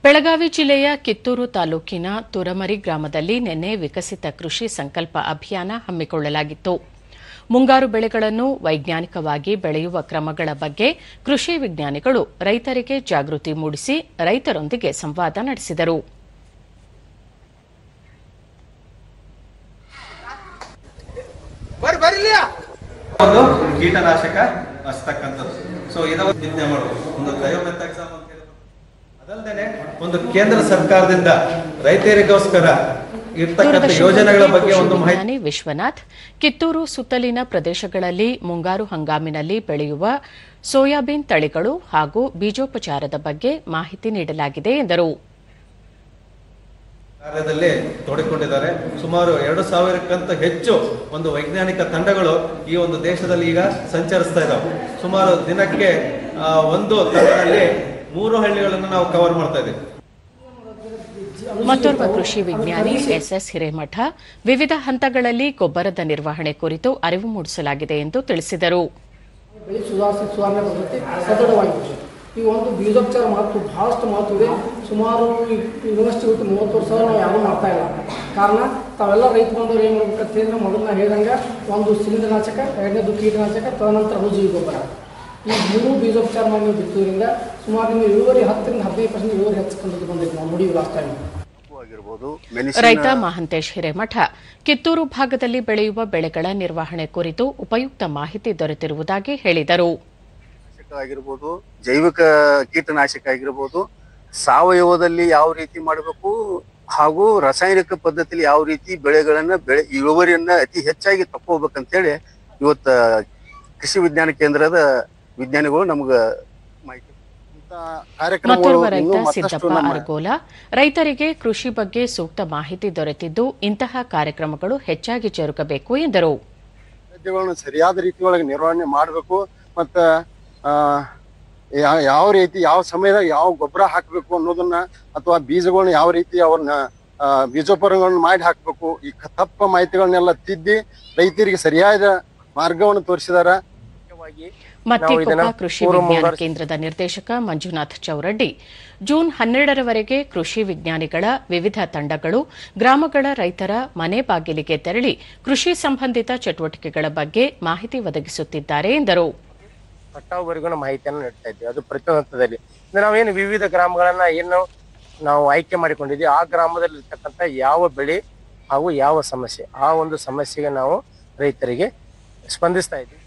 ಬೆಳಗಾವಿ ಜಿಲ್ಲೆಯ ಕಿತ್ತೂರು ತಾಲೂಕಿನ ತುರಮರಿ ಗ್ರಾಮದಲ್ಲಿ ನಿನ್ನೆ ವಿಕಸಿತ ಕೃಷಿ ಸಂಕಲ್ಪ ಅಭಿಯಾನ ಹಮ್ಮಿಕೊಳ್ಳಲಾಗಿತ್ತು. ಮುಂಗಾರು ಬೆಳೆಗಳನ್ನು ವೈಜ್ಞಾನಿಕವಾಗಿ ಬೆಳೆಯುವ ಕ್ರಮಗಳ ಬಗ್ಗೆ ಕೃಷಿ ವಿಜ್ಞಾನಿಗಳು ರೈತರಿಗೆ ಜಾಗೃತಿ ಮೂಡಿಸಿ ರೈತರೊಂದಿಗೆ ಸಂವಾದ ನಡೆಸಿದರು. ಕೀಟನಾಶಕ ಹಚ್ಚತಕ್ಕಂಥದ್ದು. ಸೊ ಇದನ್ನು ಚಿಂತನೆ ಮಾಡಬಹುದು. ಒಂದು ದೈವಮೆತ್ತ ಎಕ್ಸಾಮ್ ಅಂತ ಅದಲ್ಲದೆ ಒಂದು ಕೇಂದ್ರ ಸರ್ಕಾರದಿಂದ ರೈತರಿಗೋಸ್ಕರ ಇರ್ತಕ್ಕಂಥ ಯೋಜನೆಗಳ ಬಗ್ಗೆ ಒಂದು ಮಾಹಿತಿ. ವಿಶ್ವನಾಥ್, ಕಿತ್ತೂರು ಸುತ್ತಲಿನ ಪ್ರದೇಶಗಳಲ್ಲಿ ಮುಂಗಾರು ಹಂಗಾಮಿನಲ್ಲಿ ಬೆಳೆಯುವ ಸೋಯಾಬೀನ್ ತಳಿಗಳು ಹಾಗೂ ಬೀಜೋಪಚಾರದ ಬಗ್ಗೆ ಮಾಹಿತಿ ನೀಡಲಾಗಿದೆ ಎಂದರು. ಕಾರ್ಯದಲ್ಲಿ ತೊಡಗಿಕೊಂಡಿದ್ದಾರೆ. ಸುಮಾರು 2000ಕ್ಕಿಂತ ಹೆಚ್ಚು ಒಂದು ವೈಜ್ಞಾನಿಕ ತಂಡಗಳು ಈ ಒಂದು ದೇಶದಲ್ಲಿ ಈಗ ಸಂಚರಿಸ್ತಾ ಇದ್ದಾವೆ. ಸುಮಾರು ದಿನಕ್ಕೆ ಒಂದು ತಂಡದಲ್ಲಿ 3 ಹಳ್ಳಿಗಳನ್ನು ನಾವು ಕವರ್ ಮಾಡ್ತಾ ಇದ್ದೀವಿ. ಮತ್ತೋರ್ವ ಕೃಷಿ ವಿಜ್ಞಾನಿ ಎಸ್ಎಸ್ ಹಿರೇಮಠ ವಿವಿಧ ಹಂತಗಳಲ್ಲಿ ಗೊಬ್ಬರದ ನಿರ್ವಹಣೆ ಕುರಿತು ಅರಿವು ಮೂಡಿಸಲಾಗಿದೆ ಎಂದು ತಿಳಿಸಿದರು. ಈ ಒಂದು ಬೀಜೋಪಚಾರ ಮಹತ್ವ ಬಹಳಷ್ಟು ಮಹತ್ವ ಇದೆ. ಸುಮಾರು ಯೂನಿವರ್ಸಿಟಿ ಬಿಟ್ಟು 30 ವರ್ಷ ನಾವು ಯಾರೂ ಮಾಡ್ತಾ ಇಲ್ಲ. ಕಾರಣ ತಾವೆಲ್ಲ ರೈತ ಬಂದವರು ಏನು ಮಾಡ್ಬೇಕಂತ ಹೇಳಿದ್ರೆ ಮೊದಲು ನಾವು ಹೇಳಿದಂಗೆ ಒಂದು ಶಿಲೀಂಧ್ರನಾಶಕ, ಎರಡನೇದು ಕೀಟನಾಶಕ, ತದನಂತರ ಅಣುಜೀವಿ ಗೊಬ್ಬರ, ಈ 3 ಬೀಜೋಪಚಾರ ಮಾಡಿ ನೀವು ಬಿತ್ತೋದ್ರಿಂದ ಸುಮಾರು ನೀವು ಇಳುವರಿ 10ರಿಂದ 15% ಇಳುವರಿ ಹೆಚ್ಚಿಕೊಂಡು ಬಂದಿತ್ತು. ನಾವು ನೋಡಿ ಲಾಸ್ಟ್ ಟೈಮ್. ರೈತ ಮಹಂತೇಶ್ ಹಿರೇಮಠ ಕಿತ್ತೂರು ಭಾಗದಲ್ಲಿ ಬೆಳೆಯುವ ಬೆಳೆಗಳ ನಿರ್ವಹಣೆ ಕುರಿತು ಉಪಯುಕ್ತ ಮಾಹಿತಿ ದೊರೆತಿರುವುದಾಗಿ ಹೇಳಿದರು. ಆಗಿರ್ಬೋದು, ಜೈವಿಕ ಕೀಟನಾಶಕ ಆಗಿರ್ಬೋದು, ಸಾವಯವದಲ್ಲಿ ಯಾವ ರೀತಿ ಮಾಡಬೇಕು ಹಾಗೂ ರಾಸಾಯನಿಕ ಪದ್ಧತಿಯಲ್ಲಿ ಯಾವ ರೀತಿ ಬೆಳೆಗಳನ್ನ ಇಳುವರಿಯನ್ನ ಅತಿ ಹೆಚ್ಚಾಗಿ ತಕ್ಕೋಬೇಕಂತ ಹೇಳಿ ಇವತ್ತ ಕೃಷಿ ವಿಜ್ಞಾನ ಕೇಂದ್ರದ ವಿಜ್ಞಾನಿಗಳು ನಮ್ಗ ಮಾಹಿತಿ. ಮತ್ತೋರ್ವ ರೈತ ಸಿದ್ದಪ್ಪ ಅರಗೋಲ, ರೈತರಿಗೆ ಕೃಷಿ ಬಗ್ಗೆ ಸೂಕ್ತ ಮಾಹಿತಿ ದೊರೆತಿದ್ದು ಇಂತಹ ಕಾರ್ಯಕ್ರಮಗಳು ಹೆಚ್ಚಾಗಿ ಜರುಗಬೇಕು ಎಂದರು. ಸರಿಯಾದ ರೀತಿಯೊಳಗೆ ನಿರ್ವಹಣೆ ಮಾಡಬೇಕು. ಮತ್ತ ಯಾವ ರೀತಿ ಯಾವ ಸಮಯದಾಗ ಯಾವ ಗೊಬ್ಬರ ಹಾಕಬೇಕು ಅನ್ನೋದನ್ನ ಅಥವಾ ಬೀಜಗಳನ್ನ ಯಾವ ರೀತಿ ಅವ್ರನ್ನ ಬೀಜೋಪಚಾರಗಳನ್ನ ಮಾಡಿ ಹಾಕಬೇಕು, ಈ ತಪ್ಪ ಮಾಹಿತಿಗಳನ್ನೆಲ್ಲ ತಿದ್ದಿ ರೈತರಿಗೆ ಸರಿಯಾದ ಮಾರ್ಗವನ್ನು ತೋರಿಸಿದಾರ. ಮತ್ತಿಕೊಪ್ಪ ಕೃಷಿ ವಿಜ್ಞಾನ ಕೇಂದ್ರದ ನಿರ್ದೇಶಕ ಮಂಜುನಾಥ್ ಚೌರಡ್ಡಿ ಜೂನ್ 12ರವರೆಗೆ ಕೃಷಿ ವಿಜ್ಞಾನಿಗಳ ವಿವಿಧ ತಂಡಗಳು ಗ್ರಾಮಗಳ ರೈತರ ಮನೆ ಬಾಗಿಲಿಗೆ ತೆರಳಿ ಕೃಷಿ ಸಂಬಂಧಿತ ಚಟುವಟಿಕೆಗಳ ಬಗ್ಗೆ ಮಾಹಿತಿ ಒದಗಿಸುತ್ತಿದ್ದಾರೆ ಎಂದರು. ಕಟಾವುವರೆಗೂ ಮಾಹಿತಿಯನ್ನು ನೀಡ್ತಾ ಇದ್ದೀವಿ. ಅದು ಪ್ರತಿಯೊಂದು ಹಂತದಲ್ಲಿ ನಾವೇನು ವಿವಿಧ ಗ್ರಾಮಗಳನ್ನ ಏನು ನಾವು ಆಯ್ಕೆ ಮಾಡಿಕೊಂಡಿದ್ದೀವಿ, ಆ ಗ್ರಾಮದಲ್ಲಿ ಇರ್ತಕ್ಕಂಥ ಯಾವ ಬೆಳೆ ಹಾಗೂ ಯಾವ ಸಮಸ್ಯೆ, ಆ ಒಂದು ಸಮಸ್ಯೆಗೆ ನಾವು ರೈತರಿಗೆ ಸ್ಪಂದಿಸ್ತಾ ಇದ್ದೀವಿ.